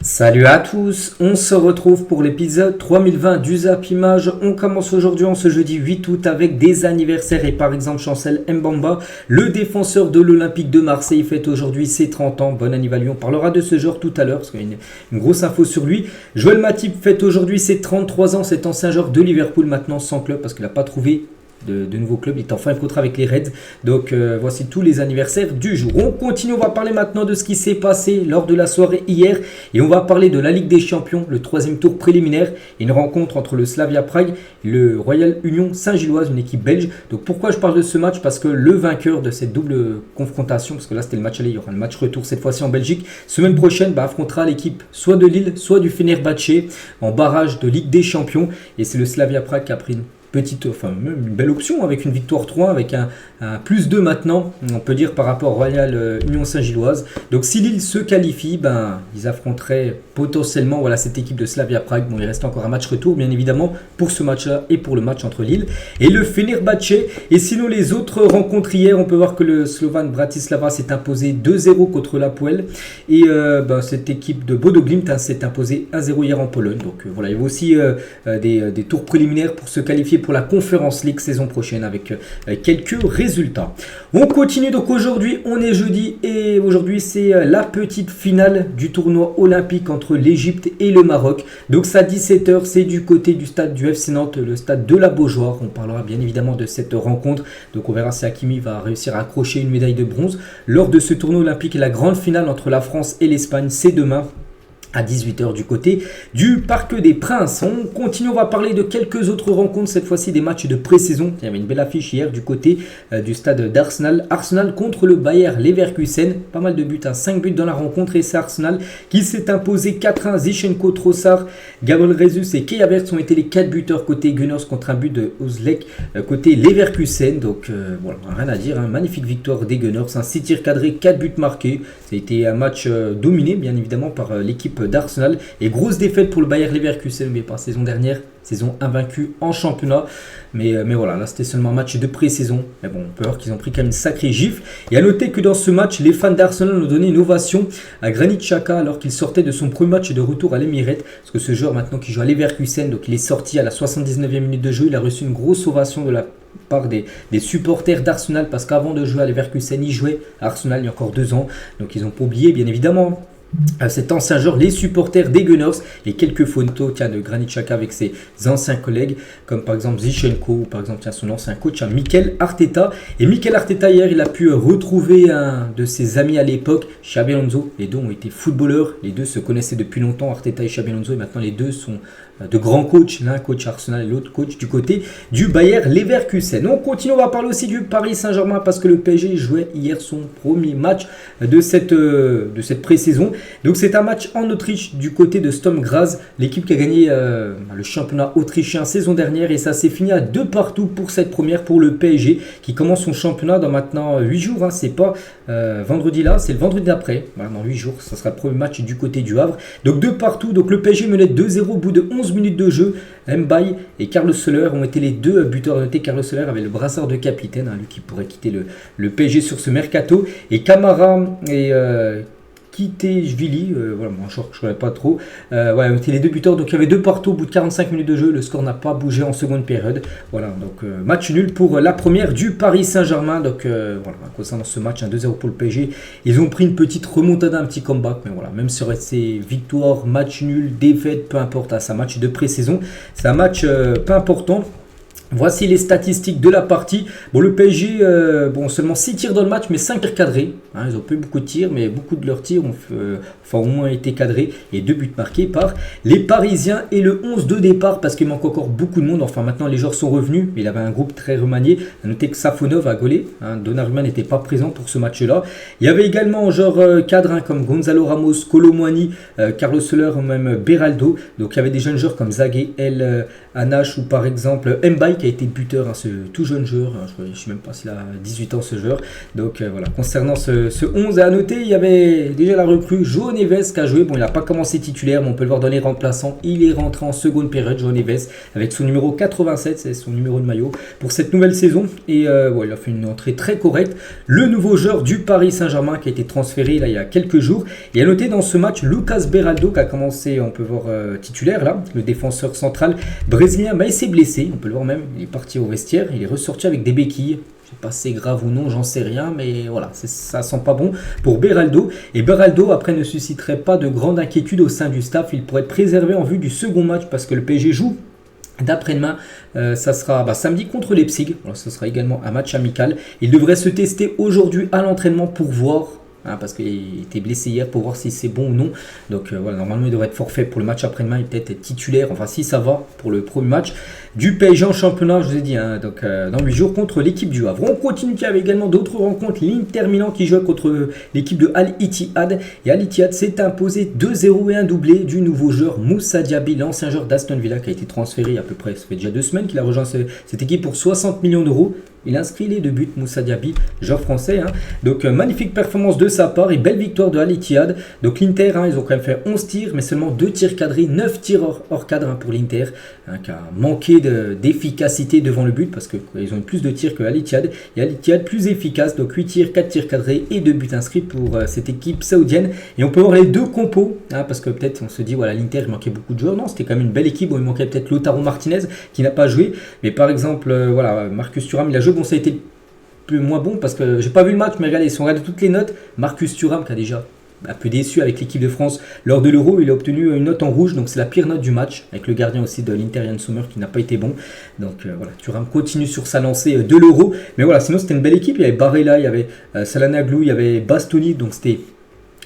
Salut à tous, on se retrouve pour l'épisode 3020 du Zap Image. On commence aujourd'hui en ce jeudi 8 août avec des anniversaires et par exemple Chancel Mbamba, le défenseur de l'Olympique de Marseille, fête aujourd'hui ses 30 ans. Bon anniversaire, on parlera de ce joueur tout à l'heure parce qu'il y a une grosse info sur lui. Joël Matip fête aujourd'hui ses 33 ans, cet ancien joueur de Liverpool maintenant sans club parce qu'il n'a pas trouvé de nouveaux clubs, il est en fin de contrat avec les Reds. Donc voici tous les anniversaires du jour. On continue, on va parler maintenant de ce qui s'est passé lors de la soirée hier et on va parler de la Ligue des Champions, le troisième tour préliminaire, une rencontre entre le Slavia Prague et le Royal Union Saint-Gilloise, une équipe belge. Donc pourquoi je parle de ce match? Parce que le vainqueur de cette double confrontation, parce que là c'était le match aller, il y aura le match retour cette fois-ci en Belgique, semaine prochaine affrontera l'équipe soit de Lille, soit du Fenerbahçe en barrage de Ligue des Champions et c'est le Slavia Prague qui a pris même une belle option avec une victoire 3 avec un plus 2 maintenant, on peut dire par rapport au Royal Union Saint-Gilloise. Donc si Lille se qualifie, ils affronteraient potentiellement cette équipe de Slavia Prague. Bon, il reste encore un match retour bien évidemment pour ce match-là et pour le match entre Lille et le Fenerbahçe. Et sinon les autres rencontres hier, on peut voir que le Slovan Bratislava s'est imposé 2-0 contre l'Apoel et cette équipe de Bodo Glimt s'est imposée 1-0 hier en Pologne. Donc il y avait aussi des tours préliminaires pour se qualifier pour la Conference League saison prochaine avec quelques résultats. On continue donc aujourd'hui, on est jeudi et aujourd'hui c'est la petite finale du tournoi olympique entre l'Égypte et le Maroc. Donc ça à 17h, c'est du côté du stade du FC Nantes, le stade de la Beaujoire. On parlera bien évidemment de cette rencontre. Donc on verra si Hakimi va réussir à accrocher une médaille de bronze lors de ce tournoi olympique. Et la grande finale entre la France et l'Espagne, c'est demain à 18h du côté du Parc des Princes. On continue, on va parler de quelques autres rencontres, cette fois-ci des matchs de pré-saison. Il y avait une belle affiche hier du côté du stade d'Arsenal. Arsenal contre le Bayer Leverkusen. Pas mal de buts, 5 buts dans la rencontre et c'est Arsenal qui s'est imposé 4-1. Zinchenko, Trossard, Gabriel Jesus et Kai Havertz ont été les 4 buteurs côté Gunners contre un but de Ozlek côté Leverkusen. Donc rien à dire, magnifique victoire des Gunners. 6 tirs cadrés, 4 buts marqués. Ça a été un match dominé bien évidemment par l'équipe d'Arsenal et grosse défaite pour le Bayer Leverkusen, mais pas saison dernière, saison invaincue en championnat, mais voilà, là c'était seulement un match de pré-saison, mais bon, on peut voir qu'ils ont pris quand même une sacrée gifle. Et à noter que dans ce match, les fans d'Arsenal ont donné une ovation à Granit Xhaka alors qu'il sortait de son premier match de retour à l'Emirates, parce que ce joueur maintenant qui joue à Leverkusen, donc il est sorti à la 79e minute de jeu, il a reçu une grosse ovation de la part des supporters d'Arsenal, parce qu'avant de jouer à Leverkusen, il jouait à Arsenal il y a encore 2 ans, donc ils n'ont pas oublié bien évidemment cet ancien joueur, les supporters des Gunners et quelques photos de Granit Xhaka avec ses anciens collègues comme par exemple Zinchenko ou par exemple son ancien coach Mikel Arteta. Et Mikel Arteta hier il a pu retrouver un de ses amis à l'époque, Xabi Alonso. Les deux ont été footballeurs, les deux se connaissaient depuis longtemps, Arteta et Xabi Alonso, et maintenant les deux sont de grands coachs, l'un coach Arsenal et l'autre coach du côté du Bayer Leverkusen. On continue, on va parler aussi du Paris Saint-Germain parce que le PSG jouait hier son premier match de cette pré-saison. Donc c'est un match en Autriche du côté de Sturm Graz, l'équipe qui a gagné le championnat autrichien saison dernière et ça s'est fini à 2-2 pour cette première pour le PSG qui commence son championnat dans maintenant 8 jours. C'est pas vendredi là, c'est le vendredi d'après. Dans 8 jours, ça sera le premier match du côté du Havre. Donc 2-2, donc le PSG menait 2-0 au bout de 11 minutes de jeu. Mbaye et Carlos Soler ont été les deux buteurs notés. Carlos Soler avait le brassard de capitaine, lui qui pourrait quitter le PSG sur ce mercato. Et Camara et Kitejvili, moi je ne connais pas trop, c'était les deux buteurs, donc il y avait 2-2 au bout de 45 minutes de jeu, le score n'a pas bougé en seconde période, donc match nul pour la première du Paris Saint-Germain, donc concernant ce match, 2-0 pour le PSG, ils ont pris une petite remontada, un petit comeback, mais même si c'est victoire, match nul, défaite, peu importe, c'est un match de pré-saison, c'est un match peu important. Voici les statistiques de la partie. Le PSG, seulement 6 tirs dans le match, mais 5 tirs cadrés. Ils ont pas eu beaucoup de tirs, mais beaucoup de leurs tirs ont au moins été cadrés. Et 2 buts marqués par les Parisiens. Et le 11 de départ, parce qu'il manque encore beaucoup de monde. Maintenant, les joueurs sont revenus. Il avait un groupe très remanié. A noter que Safonov a gaulé. Donnarumma n'était pas présent pour ce match-là. Il y avait également un joueur cadre comme Gonzalo Ramos, Kolo Muani, Carlos Soler ou même Beraldo. Donc il y avait des jeunes joueurs comme Zague, El Anache ou par exemple Mbaye qui a été buteur, ce tout jeune joueur. Je ne sais même pas s'il a 18 ans ce joueur. Donc concernant ce ce 11 à noter, il y avait déjà la recrue João Neves qui a joué. Bon, il n'a pas commencé titulaire, mais on peut le voir dans les remplaçants. Il est rentré en seconde période, João Neves, avec son numéro 87, c'est son numéro de maillot pour cette nouvelle saison. Et ouais, il a fait une entrée très correcte. Le nouveau joueur du Paris Saint-Germain qui a été transféré là, il y a quelques jours. Et à noter dans ce match, Lucas Beraldo qui a commencé, on peut voir titulaire là, le défenseur central brésilien, mais il s'est blessé. On peut le voir même, il est parti au vestiaire, il est ressorti avec des béquilles. Je sais pas si c'est grave ou non, j'en sais rien, mais voilà, ça sent pas bon pour Beraldo. Et Beraldo, après, ne susciterait pas de grande inquiétude au sein du staff. Il pourrait être préservé en vue du second match parce que le PSG joue d'après-demain. Ça sera samedi contre Leipzig. Alors, ce sera également un match amical. Il devrait se tester aujourd'hui à l'entraînement pour voir. Parce qu'il était blessé hier pour voir si c'est bon ou non. Donc voilà, normalement il devrait être forfait pour le match après-demain. Il peut-être être titulaire, enfin si ça va pour le premier match du PSG en championnat, je vous ai dit, donc dans 8 jours contre l'équipe du Havre. On continue, il y avait également d'autres rencontres. L'Inter Milan qui joue contre l'équipe de Al Ittihad. Et Al Ittihad s'est imposé 2-0 et un doublé du nouveau joueur Moussa Diaby, l'ancien joueur d'Aston Villa qui a été transféré à peu près, ça fait déjà 2 semaines qu'il a rejoint cette équipe pour 60 millions d'euros. Il inscrit les 2 buts, Moussa Diaby, joueur français. Donc magnifique performance de sa part et belle victoire de Al Ittihad. Donc l'Inter, ils ont quand même fait 11 tirs, mais seulement 2 tirs cadrés, 9 tirs hors cadre pour l'Inter, qui a manqué d'efficacité devant le but parce qu'ils ont eu plus de tirs que Al Ittihad. Et Al Ittihad plus efficace, donc 8 tirs, 4 tirs cadrés et 2 buts inscrits pour cette équipe saoudienne. Et on peut voir les 2 compos, parce que peut-être on se dit, voilà, l'Inter, il manquait beaucoup de joueurs. Non, c'était quand même une belle équipe. Bon, il manquait peut-être Lautaro Martinez qui n'a pas joué, mais par exemple, voilà, Marcus Thuram, il a joué. Bon, ça a été plus moins bon parce que j'ai pas vu le match, mais regardez, si on regarde toutes les notes, Marcus Thuram qui a déjà un peu déçu avec l'équipe de France lors de l'Euro, il a obtenu une note en rouge, donc c'est la pire note du match, avec le gardien aussi de l'Inter, Yann Sommer, qui n'a pas été bon. Donc voilà, Thuram continue sur sa lancée de l'Euro, mais voilà, sinon c'était une belle équipe. Il y avait Barella, il y avait Salanaglou, il y avait Bastoni, donc c'était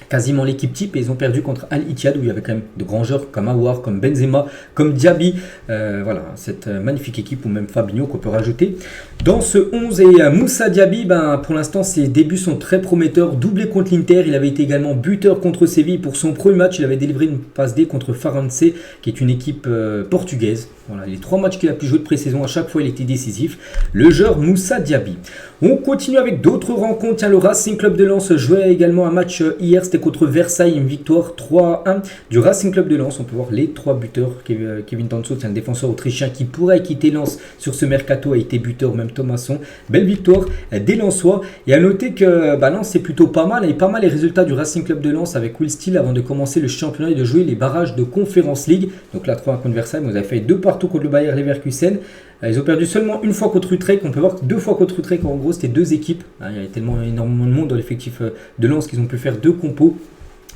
quasiment l'équipe type, et ils ont perdu contre Al Ittihad où il y avait quand même de grands joueurs comme Aouar, comme Benzema, comme Diaby. Voilà, cette magnifique équipe, ou même Fabinho qu'on peut rajouter dans ce 11. Et Moussa Diaby, pour l'instant ses débuts sont très prometteurs. Doublé contre l'Inter, il avait été également buteur contre Séville. Pour son premier match, il avait délivré une passe D contre Farense, qui est une équipe portugaise. Voilà, les 3 matchs qu'il a pu jouer de pré-saison, à chaque fois il était décisif. Le joueur Moussa Diaby. On continue avec d'autres rencontres. Tiens, le Racing Club de Lens jouait également un match hier, c'était contre Versailles, une victoire 3-1 du Racing Club de Lens. On peut voir les 3 buteurs. Kevin Danso, c'est un défenseur autrichien qui pourrait quitter Lens sur ce mercato, a été buteur, même Thomasson. Belle victoire des Lensois. Et à noter que Lens c'est plutôt pas mal, et pas mal les résultats du Racing Club de Lens avec Will Steele avant de commencer le championnat et de jouer les barrages de Conference League. Donc là 3-1 contre Versailles, vous avez fait 2 partout contre le Bayer Leverkusen. Ils ont perdu seulement une fois contre Utrecht. On peut voir que 2 fois contre Utrecht, en gros c'était 2 équipes. Il y avait tellement énormément de monde dans l'effectif de Lens qu'ils ont pu faire 2 compos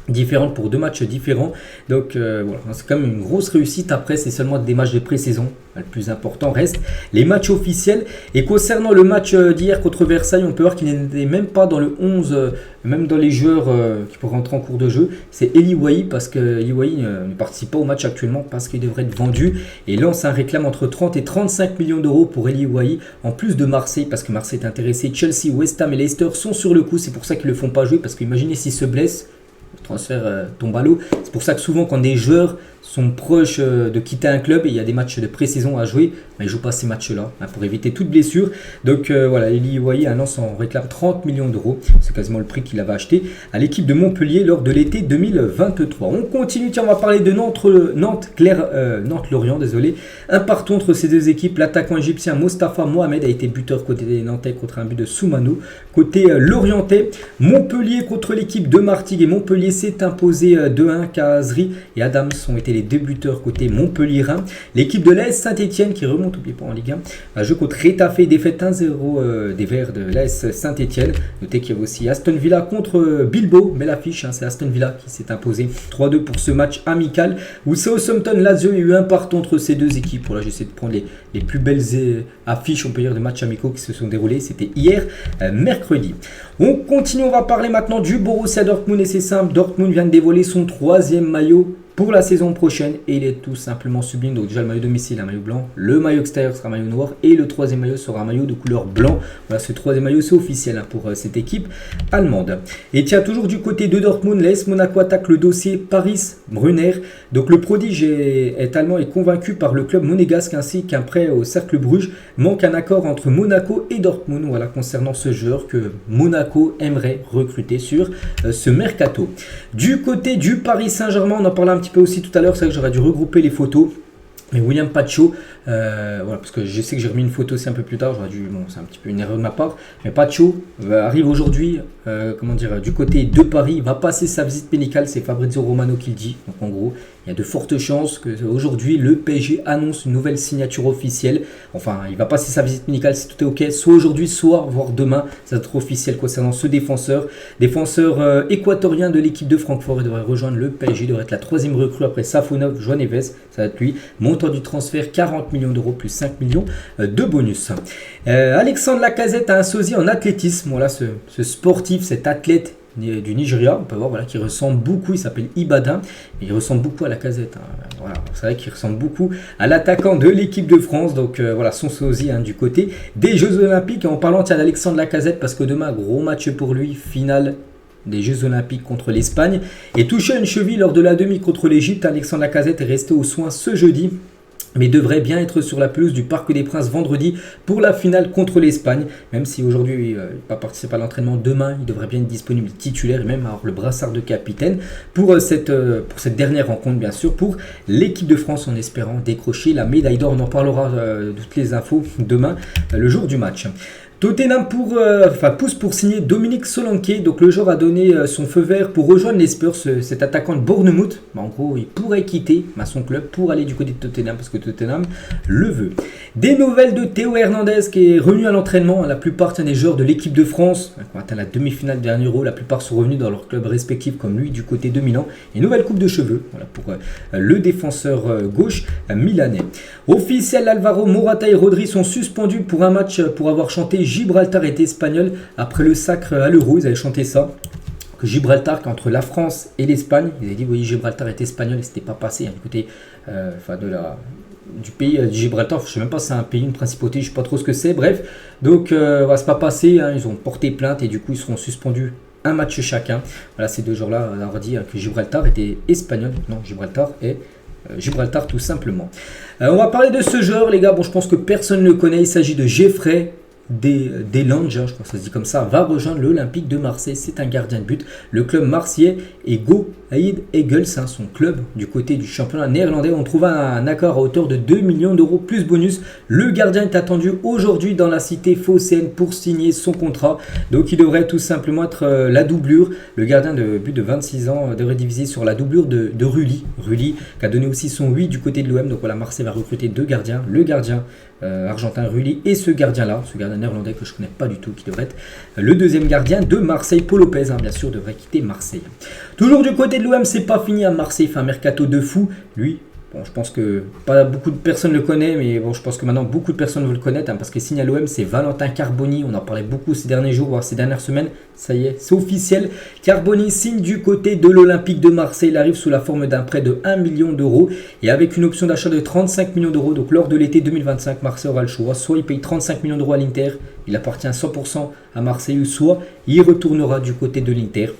différentes pour 2 matchs différents. Donc voilà, c'est quand même une grosse réussite. Après, c'est seulement des matchs de pré-saison. Le plus important reste les matchs officiels. Et concernant le match d'hier contre Versailles, on peut voir qu'il n'était même pas dans le 11, même dans les joueurs qui pourraient rentrer en cours de jeu. C'est Eli Wahi, parce que Eli Wahi ne participe pas au match actuellement parce qu'il devrait être vendu. Et Lens réclame entre 30 et 35 millions d'euros pour Eli Wahi, en plus de Marseille, parce que Marseille est intéressé. Chelsea, West Ham et Leicester sont sur le coup. C'est pour ça qu'ils ne le font pas jouer, parce qu'imaginez s'ils se blessent, le transfert tombe à l'eau. C'est pour ça que souvent quand des joueurs sont proches de quitter un club et il y a des matchs de pré-saison à jouer, ils ne jouent pas ces matchs-là pour éviter toute blessure. Donc voilà, Eli Wahi à Lens en réclame 30 millions d'euros. C'est quasiment le prix qu'il avait acheté à l'équipe de Montpellier lors de l'été 2023. On continue, tiens, on va parler de Nantes-Lorient, désolé. Un partout entre ces 2 équipes. L'attaquant égyptien Mostafa Mohamed a été buteur côté des Nantais contre un but de Soumano. Côté Lorientais, Montpellier contre l'équipe de Martigues, et Montpellier s'est imposé 2-1. Kazri et Adams ont été les 2 buteurs côté Montpellierin. L'équipe de l'AS Saint-Etienne qui remonte, n'oubliez pas, en Ligue 1, jeu contre Retafe, défaite 1-0 des Verts de l'AS Saint-Etienne. Notez qu'il y avait aussi Aston Villa contre Bilbao, mais l'affiche, c'est Aston Villa qui s'est imposé 3-2 pour ce match amical. Où Southampton Lazio, il y a eu un partout entre ces 2 équipes. Voilà, j'essaie de prendre les plus belles affiches, on peut dire, de matchs amicaux qui se sont déroulés. C'était hier, mercredi. On continue, on va parler maintenant du Borussia Dortmund, et c'est simple, Dortmund vient de dévoiler son 3e maillot pour la saison prochaine et il est tout simplement sublime. Donc déjà le maillot domicile, un maillot blanc, le maillot extérieur sera un maillot noir et le troisième maillot sera un maillot de couleur blanc. Voilà, ce troisième maillot c'est officiel pour cette équipe allemande. Et tiens, toujours du côté de Dortmund, l'AS Monaco attaque le dossier Paris Brunner. Donc le prodige est allemand et convaincu par le club monégasque ainsi qu'un prêt au Cercle Bruges. Manque un accord entre Monaco et Dortmund, voilà, concernant ce joueur que Monaco aimerait recruter sur ce mercato. Du côté du Paris Saint-Germain, on en parlait un petit peu aussi tout à l'heure, c'est vrai que j'aurais dû regrouper les photos. Mais William Pacho, voilà, parce que je sais que j'ai remis une photo aussi un peu plus tard, j'aurais dû, bon, c'est un petit peu une erreur de ma part, mais Pacho arrive aujourd'hui, du côté de Paris, il va passer sa visite médicale, c'est Fabrizio Romano qui le dit, donc en gros, il y a de fortes chances qu'aujourd'hui le PSG annonce une nouvelle signature officielle, enfin, il va passer sa visite médicale si tout est ok, soit aujourd'hui, soit voire demain, ça va être officiel concernant ce défenseur équatorien de l'équipe de Francfort, il devrait rejoindre le PSG, il devrait être la troisième recrue après Safonov, Joan Neves, ça va être lui, montant du transfert 40 millions d'euros plus 5 millions de bonus. Alexandre Lacazette a un sosie en athlétisme, voilà ce sportif, cet athlète du Nigeria, on peut voir voilà, qu'il ressemble beaucoup, il s'appelle Ibadan, mais il ressemble beaucoup à Lacazette, voilà, c'est vrai qu'il ressemble beaucoup à l'attaquant de l'équipe de France, donc voilà son sosie du côté des Jeux Olympiques. Et en parlant d'Alexandre Lacazette, parce que demain gros match pour lui, finale des Jeux Olympiques contre l'Espagne, et touché à une cheville lors de la demi contre l'Égypte, Alexandre Lacazette est resté aux soins ce jeudi, mais devrait bien être sur la pelouse du Parc des Princes vendredi pour la finale contre l'Espagne. Même si aujourd'hui il ne va pas participer à l'entraînement, demain il devrait bien être disponible titulaire et même avoir le brassard de capitaine pour cette dernière rencontre, bien sûr, pour l'équipe de France, en espérant décrocher la médaille d'or. On en parlera de toutes les infos demain, le jour du match. Tottenham pousse pour signer Dominique Solanke. Donc le joueur a donné son feu vert pour rejoindre les Spurs, cet attaquant de Bournemouth. En gros, il pourrait quitter son club pour aller du côté de Tottenham parce que Tottenham le veut. Des nouvelles de Théo Hernandez qui est revenu à l'entraînement. La plupart des joueurs de l'équipe de France qui ont atteint la demi-finale de dernier Euro, la plupart sont revenus dans leur club respectif comme lui du côté de Milan. Et nouvelle coupe de cheveux voilà, pour le défenseur gauche milanais. Officiel, Alvaro Morata et Rodri sont suspendus pour un match pour avoir chanté Gibraltar est espagnol après le sacre à l'Euro. Ils avaient chanté ça. Que Gibraltar, qu'entre la France et l'Espagne, ils avaient dit oui, Gibraltar est espagnol et c'était pas passé du côté du pays de Gibraltar. Je sais même pas si c'est un pays, une principauté, je sais pas trop ce que c'est. Bref, donc c'est pas passé. Ils ont porté plainte et du coup ils seront suspendus un match chacun. Voilà, ces deux jours-là, on a dit que Gibraltar était espagnol. Non, Gibraltar est Gibraltar tout simplement. On va parler de ce joueur, les gars. Bon, je pense que personne ne le connaît. Il s'agit de Jeffrey Delange, je crois que ça se dit comme ça, va rejoindre l'Olympique de Marseille. C'est un gardien de but. Le club marseillais et Go Ahead Eagles, son club du côté du championnat néerlandais. On trouve un accord à hauteur de 2 millions d'euros plus bonus. Le gardien est attendu aujourd'hui dans la cité phocéenne pour signer son contrat. Donc il devrait tout simplement être la doublure. Le gardien de but de 26 ans devrait diviser sur la doublure de Rulli. Rulli qui a donné aussi son 8 du côté de l'OM. Donc voilà, Marseille va recruter deux gardiens. Le gardien argentin Rulli et ce gardien néerlandais que je ne connais pas du tout, qui devrait être le deuxième gardien de Marseille. Paul Lopez, bien sûr, devrait quitter Marseille. Toujours du côté de l'OM, c'est pas fini à Marseille, fait un mercato de fou. Lui, bon, je pense que pas beaucoup de personnes le connaissent, mais bon, je pense que maintenant beaucoup de personnes vont le connaître parce qu'il signe à l'OM, c'est Valentin Carboni. On en parlait beaucoup ces derniers jours, voire ces dernières semaines. Ça y est, c'est officiel. Carboni signe du côté de l'Olympique de Marseille. Il arrive sous la forme d'un prêt de 1 million d'euros et avec une option d'achat de 35 millions d'euros. Donc lors de l'été 2025, Marseille aura le choix. Soit il paye 35 millions d'euros à l'Inter, il appartient 100% à Marseille, ou soit il retournera du côté de l'Inter.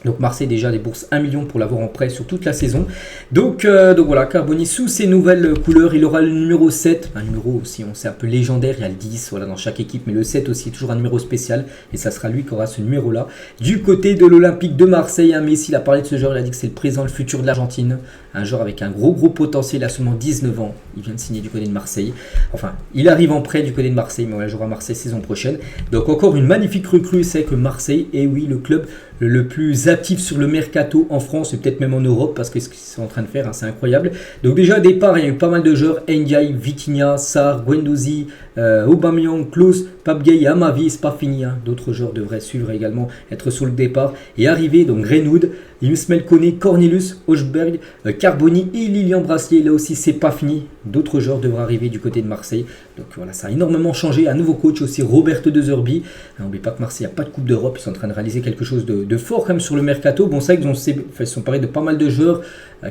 Donc Marseille déjà débourse 1 million pour l'avoir en prêt sur toute la saison. Donc voilà, Carboni sous ses nouvelles couleurs. Il aura le numéro 7, un numéro aussi, on sait un peu légendaire. Il y a le 10 voilà, dans chaque équipe, mais le 7 aussi, toujours un numéro spécial. Et ça sera lui qui aura ce numéro-là. Du côté de l'Olympique de Marseille, Messi, il a parlé de ce joueur, il a dit que c'est le présent, le futur de l'Argentine. Un joueur avec un gros potentiel, il a seulement 19 ans. Il vient de signer du côté de Marseille. Enfin, il arrive en prêt du côté de Marseille, mais voilà, il jouera à Marseille saison prochaine. Donc encore une magnifique recrue, c'est que Marseille est oui le club le plus actif sur le mercato en France et peut-être même en Europe parce que ce qu'ils sont en train de faire, c'est incroyable. Donc déjà au départ, il y a eu pas mal de joueurs, Ndiaye, Vitinha, Sarr, Guendouzi, Aubameyang, Klose, Pape Gueye, Amavi, c'est pas fini. D'autres joueurs devraient suivre également, être sur le départ et arriver. Donc Greenwood, Ismaël Koné, Cornelius, Hochberg, Carboni et Lilian Brassier. Là aussi, c'est pas fini. D'autres joueurs devraient arriver du côté de Marseille. Donc voilà, ça a énormément changé. Un nouveau coach aussi, Roberto De Zerbi. N'oubliez pas que Marseille n'a pas de Coupe d'Europe. Ils sont en train de réaliser quelque chose de fort quand même sur le mercato. Bon, c'est vrai qu'ils sont parés de pas mal de joueurs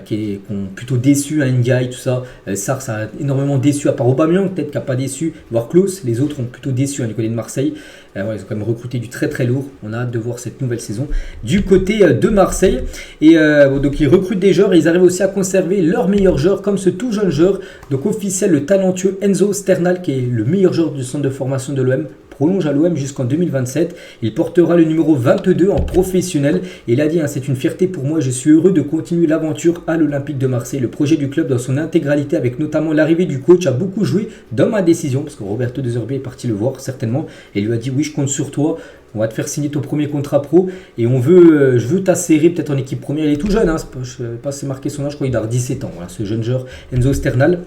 qui ont plutôt déçu, Ndiaye, tout ça. Sarr, ça a énormément déçu, à part Aubameyang, peut-être qui n'a pas déçu, voire Klose. Les autres ont plutôt déçu du côté de Marseille. Ils ont quand même recruté du très très lourd. On a hâte de voir cette nouvelle saison du côté de Marseille. Et donc ils recrutent des joueurs et ils arrivent aussi à conserver leurs meilleurs joueurs, comme ce tout jeune joueur, donc officiel, le talentueux Enzo Sternal, qui est le meilleur joueur du centre de formation de l'OM. Prolonge à l'OM jusqu'en 2027. Il portera le numéro 22 en professionnel. Et il a dit, c'est une fierté pour moi, je suis heureux de continuer l'aventure à l'Olympique de Marseille. Le projet du club dans son intégralité, avec notamment l'arrivée du coach, a beaucoup joué dans ma décision, parce que Roberto De Zerbi est parti le voir certainement, et lui a dit, oui, je compte sur toi, on va te faire signer ton premier contrat pro, et je veux t'asserrer peut-être en équipe première. Il est tout jeune, je ne sais pas si c'est marqué son âge, je crois qu'il a 17 ans, voilà, ce jeune joueur Enzo Sternal.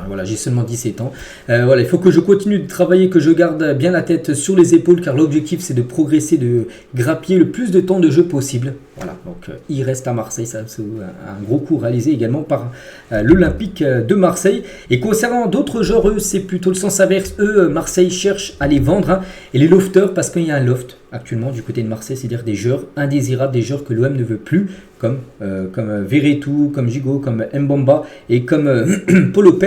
Voilà, j'ai seulement 17 ans. Il faut que je continue de travailler, que je garde bien la tête sur les épaules, car l'objectif c'est de progresser, de grappiller le plus de temps de jeu possible. Voilà, donc il reste à Marseille, ça c'est un gros coup réalisé également par l'Olympique de Marseille. Et concernant d'autres joueurs, eux, c'est plutôt le sens inverse. Marseille cherche à les vendre, et les lofters, parce qu'il y a un loft actuellement du côté de Marseille, c'est-à-dire des joueurs indésirables, des joueurs que l'OM ne veut plus, comme Verretou, comme Gigot, comme Mbamba et comme Paul Lopez.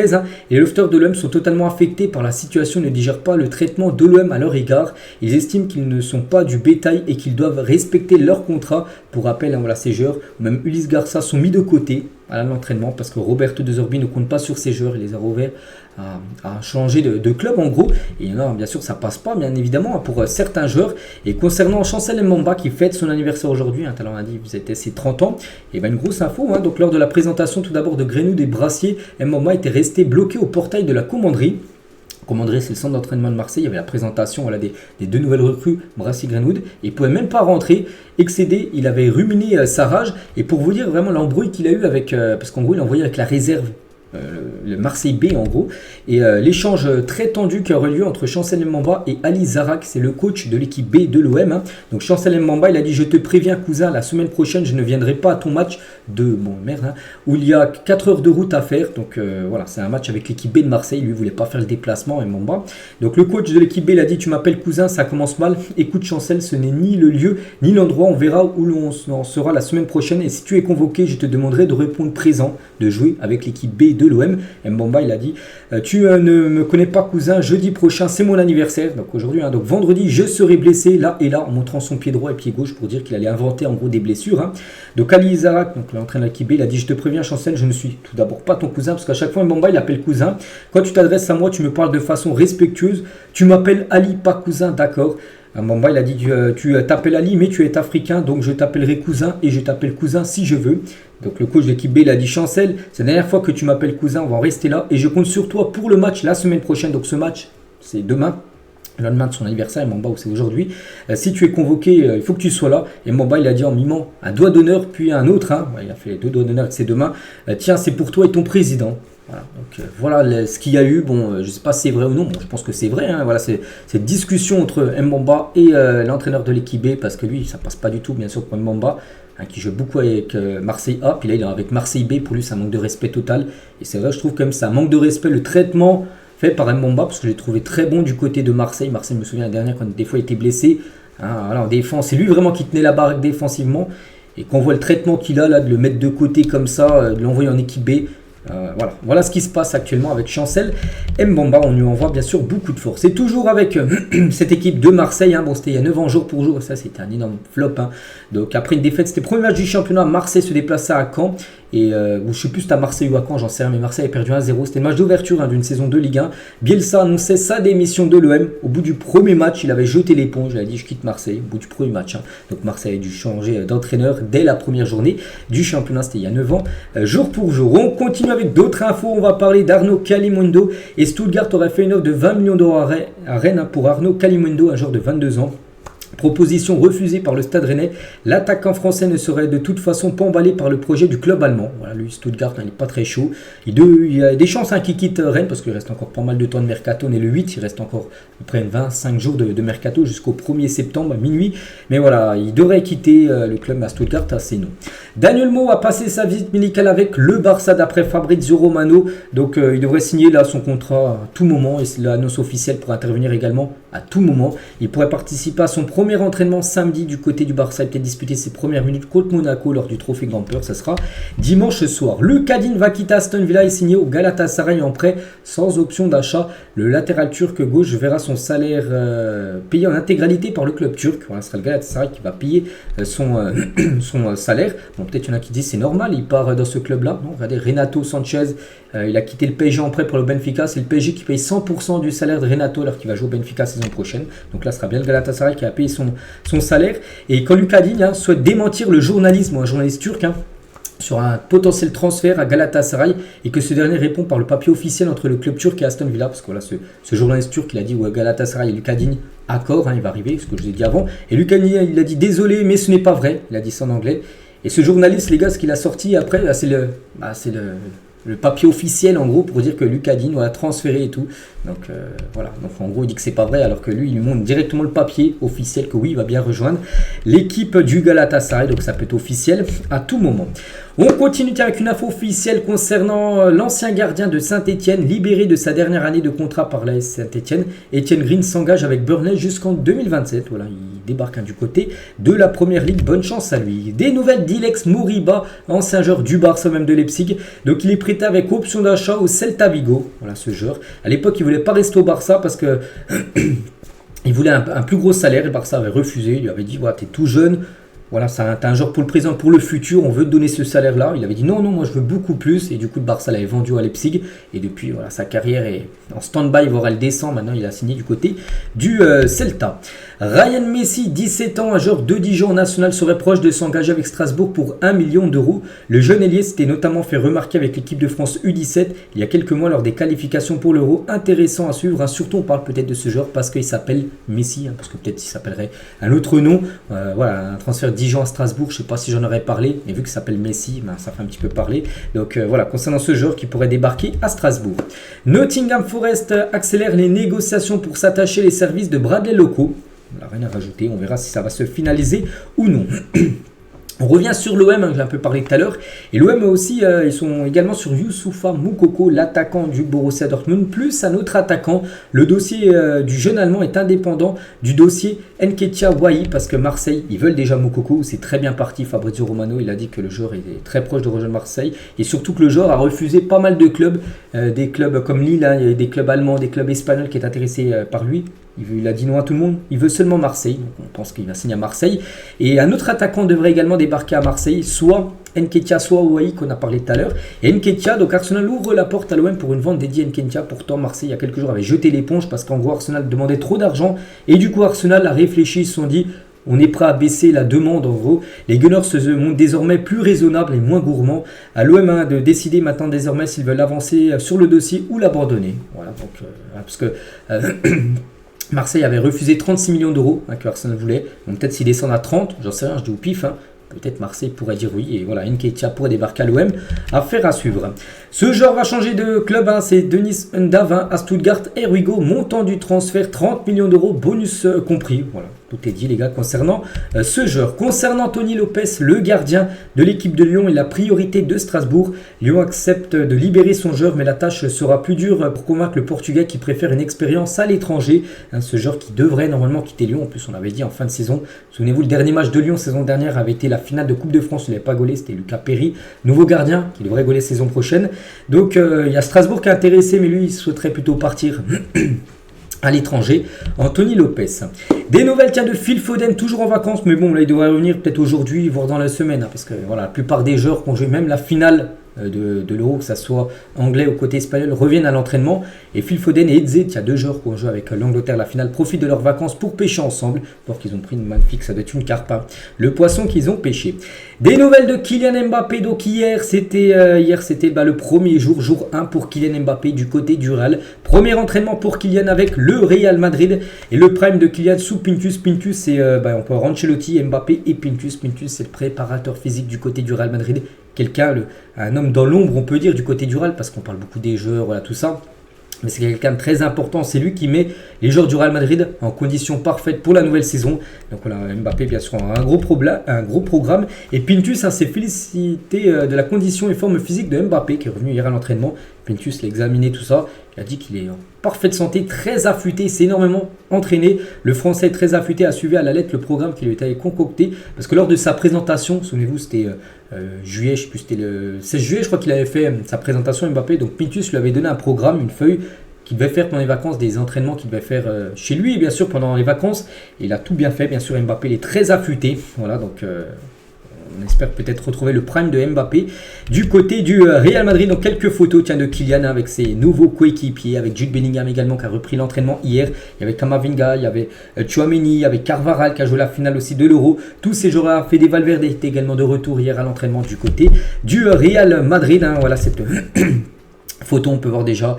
Et les lofters de l'OM sont totalement affectés par la situation, ne digèrent pas le traitement de l'OM à leur égard. Ils estiment qu'ils ne sont pas du bétail et qu'ils doivent respecter leur contrat. Pour rappel, ces joueurs, ou même Ulysse Garça, sont mis de côté à l'entraînement parce que Roberto De Zerbi ne compte pas sur ces joueurs. Il les a ouverts à changer de club en gros. Et là, bien sûr, ça passe pas, bien évidemment, pour certains joueurs. Et concernant Chancel Mbamba qui fête son anniversaire aujourd'hui, talent a dit vous êtes ses 30 ans, et une grosse info. Donc lors de la présentation tout d'abord de Grenoud et Brassier, Mbamba était resté bloqué au portail de la commanderie. Commanderie, c'est le centre d'entraînement de Marseille. Il y avait la présentation des deux nouvelles recrues, Brassier Grenoud. Et il ne pouvait même pas rentrer. Excédé, il avait ruminé sa rage. Et pour vous dire vraiment l'embrouille qu'il a eu avec... parce qu'en gros, il a envoyé avec la réserve. Le Marseille B en gros, et l'échange très tendu qui aurait lieu entre Chancel Mbamba et Ali Zarak, c'est le coach de l'équipe B de l'OM. Donc Chancel Mbamba, il a dit je te préviens cousin, la semaine prochaine je ne viendrai pas à ton match où il y a 4 heures de route à faire. Donc voilà, c'est un match avec l'équipe B de Marseille, lui voulait pas faire le déplacement, Mbamba. Donc le coach de l'équipe B il a dit tu m'appelles cousin, ça commence mal, écoute Chancel, ce n'est ni le lieu ni l'endroit, on verra où l'on en sera la semaine prochaine, et si tu es convoqué je te demanderai de répondre présent, de jouer avec l'équipe B de l'OM. Mbamba il a dit tu ne me connais pas cousin, jeudi prochain c'est mon anniversaire, donc aujourd'hui donc vendredi je serai blessé là et là, en montrant son pied droit et pied gauche pour dire qu'il allait inventer en gros des blessures. Donc Ali Zarak, donc l'entraîneur de l'équipe B, il a dit je te préviens Chancel, je ne suis tout d'abord pas ton cousin, parce qu'à chaque fois Mbamba il appelle cousin, quand tu t'adresses à moi tu me parles de façon respectueuse, tu m'appelles Ali pas cousin, d'accord. Mbamba il a dit tu t'appelles Ali mais tu es africain, donc je t'appellerai cousin et je t'appelle cousin si je veux. Donc le coach de l'équipe B il a dit Chancel, c'est la dernière fois que tu m'appelles cousin, on va en rester là et je compte sur toi pour le match la semaine prochaine. Donc ce match c'est demain, le lendemain de son anniversaire, Mbamba ou c'est aujourd'hui. Si tu es convoqué, il faut que tu sois là. Et Mbamba il a dit en mimant un doigt d'honneur puis un autre, il a fait les 2 doigts d'honneur avec ses 2 mains, tiens c'est pour toi et ton président. Voilà, donc voilà ce qu'il y a eu. Bon, je ne sais pas si c'est vrai ou non. Bon, je pense que c'est vrai. Voilà, c'est cette discussion entre Mbamba et l'entraîneur de l'équipe B, parce que lui, ça passe pas du tout, bien sûr, pour Mbamba, qui joue beaucoup avec Marseille A. Puis là, il est avec Marseille B. Pour lui, c'est un manque de respect total. Et c'est vrai, je trouve quand même c'est un manque de respect le traitement fait par Mbamba, parce que je l'ai trouvé très bon du côté de Marseille. Marseille, me souvient la dernière quand des fois il était blessé. Voilà, en défense, c'est lui vraiment qui tenait la baraque défensivement. Et qu'on voit le traitement qu'il a là, de le mettre de côté comme ça, de l'envoyer en équipe B. Voilà ce qui se passe actuellement avec Chancel Mbamba. On lui envoie bien sûr beaucoup de force. C'est toujours avec cette équipe de Marseille. Bon, c'était il y a 9 ans jour pour jour. Ça, c'était un énorme flop. Donc, après une défaite, c'était le premier match du championnat. Marseille se déplaçait à Caen. Et je ne sais plus si c'était à Marseille ou à Caen, j'en sais rien. Mais Marseille a perdu 1-0. C'était le match d'ouverture d'une saison de Ligue 1. Bielsa annonçait sa démission de l'OM. Au bout du premier match, il avait jeté l'éponge. Il a dit je quitte Marseille. Au bout du premier match. Donc, Marseille a dû changer d'entraîneur dès la première journée du championnat. C'était il y a 9 ans. Jour pour jour. On continue avec d'autres infos. On va parler d'Arnaud Kalimundo. Et Stuttgart aurait fait une offre de 20 millions d'euros à Rennes pour Arnaud Kalimundo, un joueur de 22 ans. Proposition refusée par le Stade Rennais. L'attaquant français ne serait de toute façon pas emballé par le projet du club allemand. Voilà, lui, Stuttgart, il n'est pas très chaud. Il y a des chances qu'il quitte Rennes parce qu'il reste encore pas mal de temps de mercato. On est le 8, il reste encore à peu près 25 jours de mercato jusqu'au 1er septembre à minuit. Mais voilà, il devrait quitter le club à Stuttgart, c'est non. Daniel Mo a passé sa visite médicale avec le Barça d'après Fabrizio Romano. Donc il devrait signer là son contrat à tout moment et c'est l'annonce officielle pour intervenir également à tout moment. Il pourrait participer à son premier entraînement samedi du côté du Barça et peut-être disputer ses premières minutes contre Monaco lors du trophée Gamper. Ça sera dimanche soir. Lucas Digne va quitter Aston Villa et signer au Galatasaray en prêt sans option d'achat. Le latéral turc gauche verra son salaire payé en intégralité par le club turc. Voilà, ce sera le Galatasaray qui va payer son salaire. Bon, peut-être il y en a qui disent c'est normal, il part dans ce club-là. Non, regardez, Renato Sanchez, il a quitté le PSG en prêt pour le Benfica. C'est le PSG qui paye 100% du salaire de Renato alors qu'il va jouer au Benfica saison prochaine. Donc là, ce sera bien le Galatasaray qui a payé son salaire. Et quand Lucas Digne souhaite démentir le journalisme, un journaliste turc, sur un potentiel transfert à Galatasaray et que ce dernier répond par le papier officiel entre le club turc et Aston Villa, parce que voilà, ce journaliste turc, il a dit Galatasaray et Lucas Digne, accord, il va arriver, ce que je vous ai dit avant, et Lucas Digne, il a dit désolé, mais ce n'est pas vrai, il a dit ça en anglais, et ce journaliste, les gars, ce qu'il a sorti après, c'est le papier officiel en gros pour dire que Lucas Digne a transféré et tout. Donc voilà, donc en gros il dit que c'est pas vrai alors que lui il lui montre directement le papier officiel que oui il va bien rejoindre l'équipe du Galatasaray, donc ça peut être officiel à tout moment. On continue avec une info officielle concernant l'ancien gardien de Saint-Etienne libéré de sa dernière année de contrat par l'AS Saint-Etienne. Etienne Green s'engage avec Burnley jusqu'en 2027. Voilà, il débarque du côté de la Première Ligue. Bonne chance à lui. Des nouvelles d'Ilex Moriba, ancien joueur du Barça même de Leipzig. Donc il est prêté avec option d'achat au Celta Vigo. Voilà ce joueur. À l'époque il voulait pas rester au Barça parce que il voulait un plus gros salaire et le Barça avait refusé. Il lui avait dit voilà, t'es tout jeune. Voilà, t'as un joueur pour le présent, pour le futur, on veut te donner ce salaire-là. Il avait dit non, moi je veux beaucoup plus. Et du coup, le Barça l'avait vendu à Leipzig. Et depuis, voilà, sa carrière est en stand-by, voire elle descend. Maintenant, il a signé du côté du Celta. Ryan Messi, 17 ans, un joueur de Dijon national, serait proche de s'engager avec Strasbourg pour 1 million d'euros. Le jeune ailier s'était notamment fait remarquer avec l'équipe de France U17 il y a quelques mois lors des qualifications pour l'Euro. Intéressant à suivre. Surtout, on parle peut-être de ce joueur parce qu'il s'appelle Messi, parce que peut-être il s'appellerait un autre nom. Voilà, un transfert Dijon à Strasbourg, je ne sais pas si j'en aurais parlé, mais vu que ça s'appelle Messi, ça fait un petit peu parler. Donc voilà, concernant ce joueur qui pourrait débarquer à Strasbourg. Nottingham Forest accélère les négociations pour s'attacher les services de Bradley Locaux. On n'a rien à rajouter, on verra si ça va se finaliser ou non. On revient sur l'OM, j'ai un peu parlé tout à l'heure. Et l'OM aussi, ils sont également sur Youssoupha Moukoko, l'attaquant du Borussia Dortmund, plus un autre attaquant. Le dossier du jeune Allemand est indépendant du dossier Nketiah Wai, parce que Marseille, ils veulent déjà Moukoko. C'est très bien parti, Fabrizio Romano, il a dit que le joueur est très proche de rejoindre Marseille. Et surtout que le joueur a refusé pas mal de clubs, des clubs comme Lille, il y a des clubs allemands, des clubs espagnols qui est intéressés par lui. Il a dit non à tout le monde, il veut seulement Marseille, donc on pense qu'il va signer à Marseille. Et un autre attaquant devrait également débarquer à Marseille, soit Nketiah, soit Wai qu'on a parlé tout à l'heure. Et Nketiah, donc Arsenal ouvre la porte à l'OM pour une vente dédiée à Nketiah. Pourtant Marseille il y a quelques jours avait jeté l'éponge parce qu'en gros Arsenal demandait trop d'argent. Et du coup Arsenal a réfléchi, ils se sont dit on est prêt à baisser la demande en gros. Les Gunners se montrent désormais plus raisonnables et moins gourmands. À l'OM de décider maintenant désormais s'ils veulent avancer sur le dossier ou l'abandonner. Voilà, donc parce que... Marseille avait refusé 36 millions d'euros que Arsenal voulait. Donc peut-être s'ils descendent à 30, j'en sais rien, je dis au pif. Peut-être Marseille pourrait dire oui. Et voilà, Nketiah pourrait débarquer à l'OM. Affaire à suivre. Ce joueur va changer de club. C'est Denis Undav à Stuttgart. Erwigo, montant du transfert 30 millions d'euros, bonus compris. Voilà. Tout est dit les gars concernant ce joueur. Concernant Tony Lopez, le gardien de l'équipe de Lyon et la priorité de Strasbourg. Lyon accepte de libérer son joueur mais la tâche sera plus dure pour convaincre le Portugais qui préfère une expérience à l'étranger. Ce joueur qui devrait normalement quitter Lyon. En plus on avait dit en fin de saison. Souvenez-vous le dernier match de Lyon saison dernière avait été la finale de Coupe de France. Il n'avait pas gaulé, c'était Lucas Perry. Nouveau gardien qui devrait gauler saison prochaine. Donc il y a Strasbourg qui est intéressé mais lui il souhaiterait plutôt partir à l'étranger. Anthony Lopez. Des nouvelles de Phil Foden, toujours en vacances, mais bon, là il devrait revenir peut-être aujourd'hui, voire dans la semaine, parce que voilà, la plupart des joueurs qui ont joué même la finale de l'Euro, que ça soit anglais ou côté espagnol, reviennent à l'entraînement. Et Phil Foden et Eze, il y a deux joueurs qui ont joué avec l'Angleterre la finale, profitent de leurs vacances pour pêcher ensemble, alors qu'ils ont pris une magnifique, ça doit être une carpe, le poisson qu'ils ont pêché. Des nouvelles de Kylian Mbappé, donc hier c'était le premier jour 1 pour Kylian Mbappé du côté du Real. Premier entraînement pour Kylian avec le Real Madrid et le prime de Kylian sous Pintus. Pintus c'est on peut avoir Ancelotti, Mbappé et Pintus. Pintus c'est le préparateur physique du côté du Real Madrid. Quelqu'un, un homme dans l'ombre on peut dire du côté du Real parce qu'on parle beaucoup des joueurs, voilà tout ça. Mais c'est quelqu'un de très important, c'est lui qui met les joueurs du Real Madrid en condition parfaite pour la nouvelle saison. Donc voilà, Mbappé bien sûr un gros programme. Et Pintus s'est félicité de la condition et forme physique de Mbappé qui est revenu hier à l'entraînement. Pintus l'a examiné tout ça, il a dit qu'il est en parfaite santé, très affûté, s'est énormément entraîné. Le Français très affûté a suivi à la lettre le programme qui lui était concocté. Parce que lors de sa présentation, souvenez-vous c'était juillet, je sais plus, c'était le 16 juillet je crois qu'il avait fait sa présentation Mbappé. Donc Pintus lui avait donné un programme, une feuille qu'il devait faire pendant les vacances, des entraînements qu'il devait faire chez lui, bien sûr, pendant les vacances. Et il a tout bien fait, bien sûr, Mbappé, il est très affûté. Voilà, donc on espère peut-être retrouver le prime de Mbappé. Du côté du Real Madrid, donc quelques photos de Kylian avec ses nouveaux coéquipiers, avec Jude Bellingham également qui a repris l'entraînement hier. Il y avait Camavinga, il y avait Tchouaméni, il y avait Carvajal qui a joué la finale aussi de l'Euro. Tous ces joueurs, Fede Valverde était également de retour hier à l'entraînement du côté du Real Madrid. Voilà cette photo, on peut voir déjà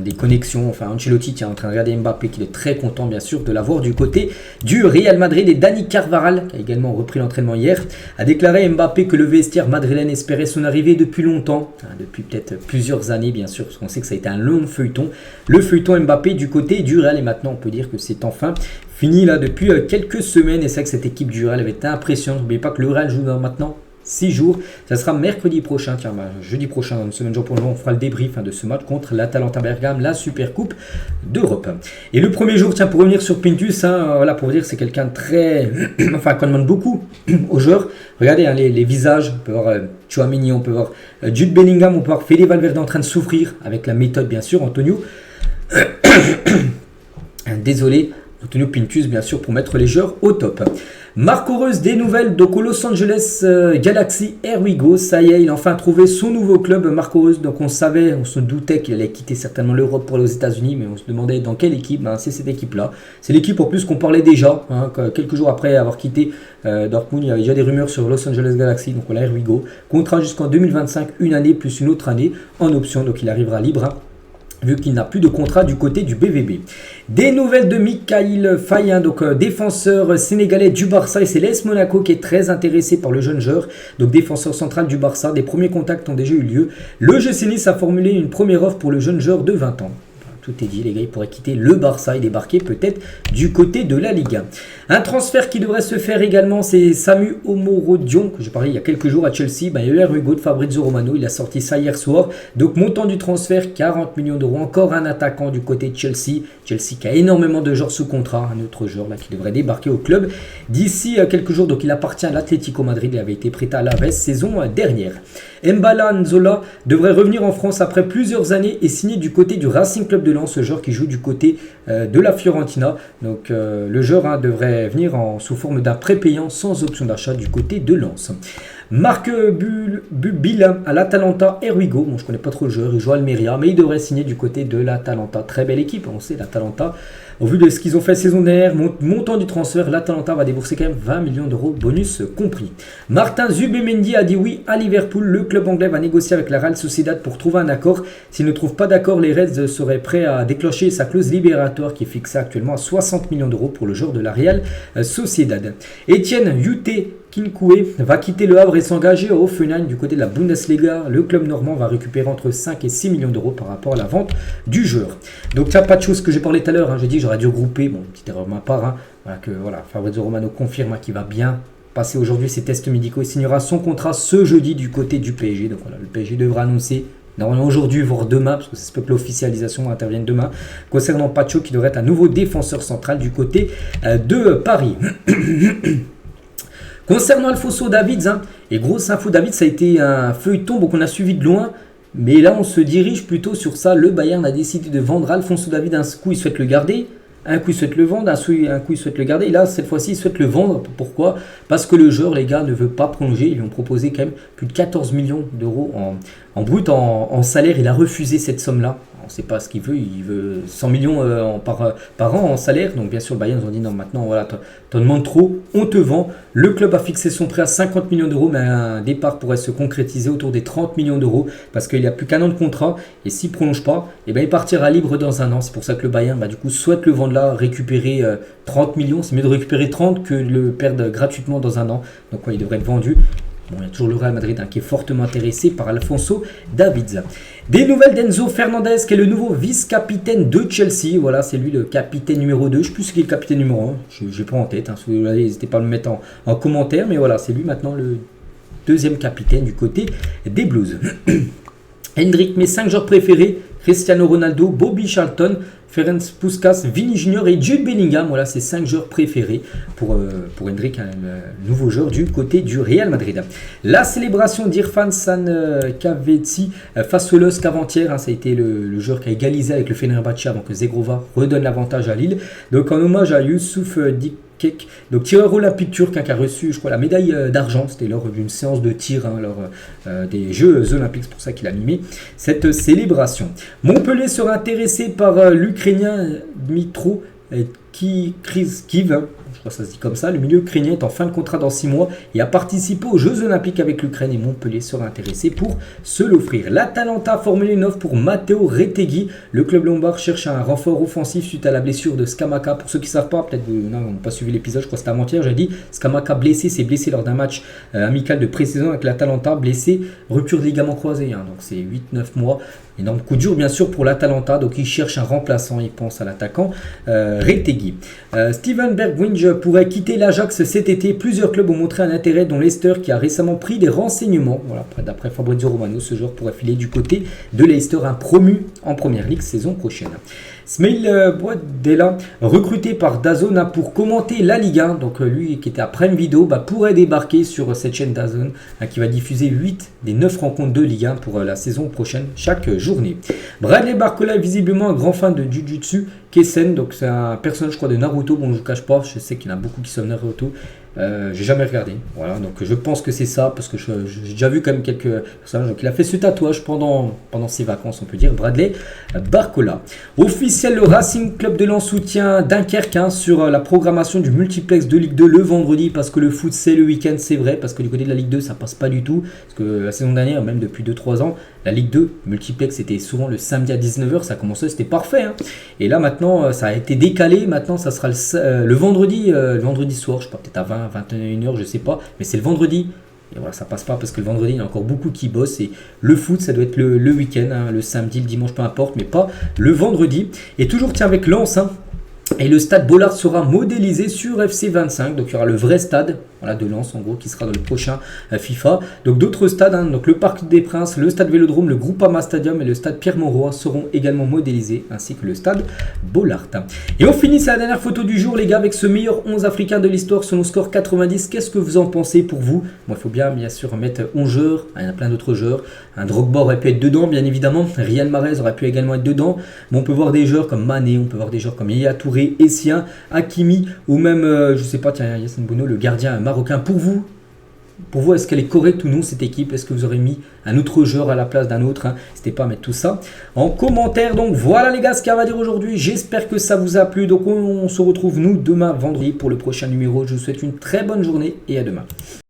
des connexions. Enfin, Ancelotti qui est en train de regarder Mbappé, qui est très content bien sûr de l'avoir du côté du Real Madrid. Et Dani Carvajal, qui a également repris l'entraînement hier, a déclaré Mbappé que le vestiaire madrilène espérait son arrivée depuis longtemps, depuis peut-être plusieurs années bien sûr, parce qu'on sait que ça a été un long feuilleton. Le feuilleton Mbappé du côté du Real, et maintenant on peut dire que c'est enfin fini là depuis quelques semaines. Et c'est vrai que cette équipe du Real avait été impressionnante. N'oubliez pas que le Real joue maintenant 6 jours, ça sera mercredi prochain, jeudi prochain, une semaine jour pour le moment, on fera le débrief de ce match contre l'Atalanta Bergame, la Super Coupe d'Europe. Et le premier jour, pour revenir sur Pintus, voilà, pour vous dire, c'est quelqu'un de très, enfin, qu'on demande beaucoup aux joueurs. Regardez les visages, on peut voir Tchouaméni, on peut voir Jude Bellingham, on peut voir Fede Valverde en train de souffrir avec la méthode, bien sûr, Antonio. Désolé. Antonio Pintus, bien sûr, pour mettre les joueurs au top. Marc Heureuse, des nouvelles. Donc, au Los Angeles Galaxy, here we go. Ça y est, il a enfin trouvé son nouveau club, Marc Heureuse. Donc, on se doutait qu'il allait quitter certainement l'Europe pour aller aux États-Unis, mais on se demandait dans quelle équipe. C'est cette équipe-là. C'est l'équipe en plus qu'on parlait déjà. Quelques jours après avoir quitté Dortmund, il y avait déjà des rumeurs sur Los Angeles Galaxy. Donc, voilà, here we go. Contrat jusqu'en 2025, une année plus une autre année en option. Donc, il arrivera libre, vu qu'il n'a plus de contrat du côté du BVB. Des nouvelles de Mikhail Faye, donc défenseur sénégalais du Barça, et c'est l'AS Monaco qui est très intéressé par le jeune joueur, donc défenseur central du Barça. Des premiers contacts ont déjà eu lieu. Le GC Nice a formulé une première offre pour le jeune joueur de 20 ans. Tout est dit, les gars, il pourrait quitter le Barça et débarquer peut-être du côté de la Liga. Un transfert qui devrait se faire également, c'est Samu Omorodion, que j'ai parlé il y a quelques jours à Chelsea. Il y a eu un Hugo de Fabrizio Romano, il a sorti ça hier soir. Donc montant du transfert, 40 millions d'euros. Encore un attaquant du côté de Chelsea. Chelsea qui a énormément de joueurs sous contrat. Un autre joueur là qui devrait débarquer au club d'ici quelques jours. Donc il appartient à l'Atlético Madrid, il avait été prêté à l'Aves saison dernière. Mbala Nzola devrait revenir en France après plusieurs années et signer du côté du Racing Club de Lens, ce joueur qui joue du côté de la Fiorentina. Donc le joueur devrait venir sous forme d'un prêt payant sans option d'achat du côté de Lens. Marc Bubil à l'Atalanta, here we go. Bon, je ne connais pas trop le joueur, il joue à Almeria, mais il devrait signer du côté de l'Atalanta. Très belle équipe, on sait, l'Atalanta. Au vu de ce qu'ils ont fait saison dernière, montant du transfert, l'Atalanta va débourser quand même 20 millions d'euros, bonus compris. Martin Zubimendi a dit oui à Liverpool. Le club anglais va négocier avec la Real Sociedad pour trouver un accord. S'il ne trouve pas d'accord, les Reds seraient prêts à déclencher sa clause libératoire qui est fixée actuellement à 60 millions d'euros pour le joueur de la Real Sociedad. Etienne Yute Kinkoué va quitter le Havre et s'engager au Hoffenheim du côté de la Bundesliga. Le club normand va récupérer entre 5 et 6 millions d'euros par rapport à la vente du joueur. Donc, il n'y a pas de chose que j'ai parlé tout à l'heure. J'ai dit que j'aurais dû regrouper. Bon, petite erreur de ma part. Fabrizio Romano confirme qu'il va bien passer aujourd'hui ses tests médicaux. Il signera son contrat ce jeudi du côté du PSG. Donc, voilà, le PSG devra annoncer normalement aujourd'hui, voire demain, parce que ça se peut que l'officialisation intervienne demain, concernant Pacho qui devrait être un nouveau défenseur central du côté de Paris. Concernant Alphonso Davids, et grosse info, Davids, ça a été un feuilleton qu'on a suivi de loin, mais là on se dirige plutôt sur ça. Le Bayern a décidé de vendre Alphonso Davids. Un coup il souhaite le garder, un coup il souhaite le vendre, un coup il souhaite le garder, et là cette fois-ci il souhaite le vendre. Pourquoi? Parce que le joueur, les gars, ne veut pas prolonger. Ils lui ont proposé quand même plus de 14 millions d'euros en brut, en salaire. Il a refusé cette somme-là. On ne sait pas ce qu'il veut, il veut 100 millions par an en salaire. Donc bien sûr, le Bayern, ils ont dit non, maintenant, voilà, t'en demandes trop, on te vend. Le club a fixé son prêt à 50 millions d'euros, mais un départ pourrait se concrétiser autour des 30 millions d'euros parce qu'il n'y a plus qu'un an de contrat. Et s'il ne prolonge pas, il partira libre dans un an. C'est pour ça que le Bayern, du coup, souhaite le vendre là, récupérer 30 millions. C'est mieux de récupérer 30 que de le perdre gratuitement dans un an. Donc, il devrait être vendu. Bon, il y a toujours le Real Madrid qui est fortement intéressé par Alphonso Davies. Des nouvelles d'Enzo Fernandez, qui est le nouveau vice-capitaine de Chelsea. Voilà, c'est lui le capitaine numéro 2. Je ne sais plus qui est le capitaine numéro 1. Je n'ai pas en tête. Si vous voulez, n'hésitez pas à me mettre en commentaire. Mais voilà, c'est lui maintenant le deuxième capitaine du côté des Blues. Hendrik, mes 5 joueurs préférés: Cristiano Ronaldo, Bobby Charlton, Ferenc Puskas, Vini Junior et Jude Bellingham. Voilà, c'est 5 joueurs préférés pour Hendrik, le nouveau joueur du côté du Real Madrid. La célébration d'Irfan Cavetzi face au LOSC avant-hier. Ça a été le joueur qui a égalisé avec le Fenerbahçe avant que Zegrova redonne l'avantage à Lille. Donc en hommage à Youssouf Dikek, donc tireur olympique turc qui a reçu, je crois, la médaille d'argent. C'était lors d'une séance de tir lors des Jeux Olympiques. C'est pour ça qu'il a animé cette célébration. Montpellier sera intéressé par l'Ukrainien Dmitro Kiv. Je crois que ça se dit comme ça. Le milieu ukrainien est en fin de contrat dans 6 mois et a participé aux Jeux Olympiques avec l'Ukraine, et Montpellier sera intéressé pour se l'offrir. L'Atalanta a formulé une offre pour Matteo Retegui. Le club lombard cherche un renfort offensif suite à la blessure de Scamacca. Pour ceux qui ne savent pas, peut-être vous n'avez pas suivi l'épisode, je crois que c'était avant-hier, j'ai dit Scamacca s'est blessé lors d'un match amical de pré-saison avec l'Atalanta, blessé, rupture de ligament croisé. Donc c'est 8-9 mois. Énorme coup dur bien sûr pour l'Atalanta, donc il cherche un remplaçant, il pense à l'attaquant Retegui. Steven Bergwijn pourrait quitter l'Ajax cet été. Plusieurs clubs ont montré un intérêt, dont Leicester qui a récemment pris des renseignements. Voilà, d'après Fabrizio Romano, ce joueur pourrait filer du côté de Leicester, un promu en Première Ligue saison prochaine. Smail Boadella, recruté par DAZN pour commenter la Ligue 1, donc lui qui était à Prime Video, pourrait débarquer sur cette chaîne DAZN qui va diffuser 8 des 9 rencontres de Ligue 1 pour la saison prochaine, chaque journée. Bradley Barcola est visiblement un grand fan de Jujutsu Kaisen, donc c'est un personnage, je crois, de Naruto. Bon, je ne vous cache pas, je sais qu'il y en a beaucoup qui sont Naruto. J'ai jamais regardé, voilà, donc je pense que c'est ça, parce que j'ai déjà vu quand même quelques personnages. Donc il a fait ce tatouage pendant ses vacances, on peut dire, Bradley Barcola. Officiel, le Racing Club de Lens soutient Dunkerque sur la programmation du multiplex de Ligue 2 le vendredi, parce que le foot c'est le week-end, c'est vrai, parce que du côté de la Ligue 2 ça passe pas du tout, parce que la saison dernière, même depuis 2-3 ans, la Ligue 2 multiplex c'était souvent le samedi à 19h, ça commençait, c'était parfait, et là maintenant ça a été décalé, maintenant ça sera le vendredi soir, je sais pas, peut-être à 21h, je sais pas, mais c'est le vendredi. Et voilà, ça passe pas parce que le vendredi, il y a encore beaucoup qui bossent. Et le foot, ça doit être le week-end, le samedi, le dimanche, peu importe, mais pas le vendredi. Et toujours, tiens, avec Lens, et le stade Bollard sera modélisé sur FC25. Donc il y aura le vrai stade, voilà, de Lens en gros, qui sera dans le prochain FIFA. Donc d'autres stades, donc le Parc des Princes, le stade Vélodrome, le Groupama Stadium et le stade Pierre-Mauroy seront également modélisés, ainsi que le stade Bollard. Et on finit, c'est la dernière photo du jour les gars, avec ce meilleur 11 africain de l'histoire selon score 90. Qu'est-ce que vous en pensez pour vous? Moi, il faut bien sûr mettre 11 joueurs, il y en a plein d'autres joueurs. Un Drogba aurait pu être dedans, bien évidemment. Riyad Mahrez aurait pu également être dedans. Mais on peut voir des joueurs comme Mané, on peut voir des joueurs comme Yaya Touré, Essien, Hakimi, ou même, je sais pas, tiens, Yassine Bouno, le gardien marocain. Pour vous, est-ce qu'elle est correcte ou non cette équipe? Est-ce que vous aurez mis un autre joueur à la place d'un autre? N'hésitez pas à mettre tout ça en commentaire. Donc voilà les gars ce qu'il y a à dire aujourd'hui. J'espère que ça vous a plu. Donc on se retrouve nous demain vendredi pour le prochain numéro. Je vous souhaite une très bonne journée et à demain.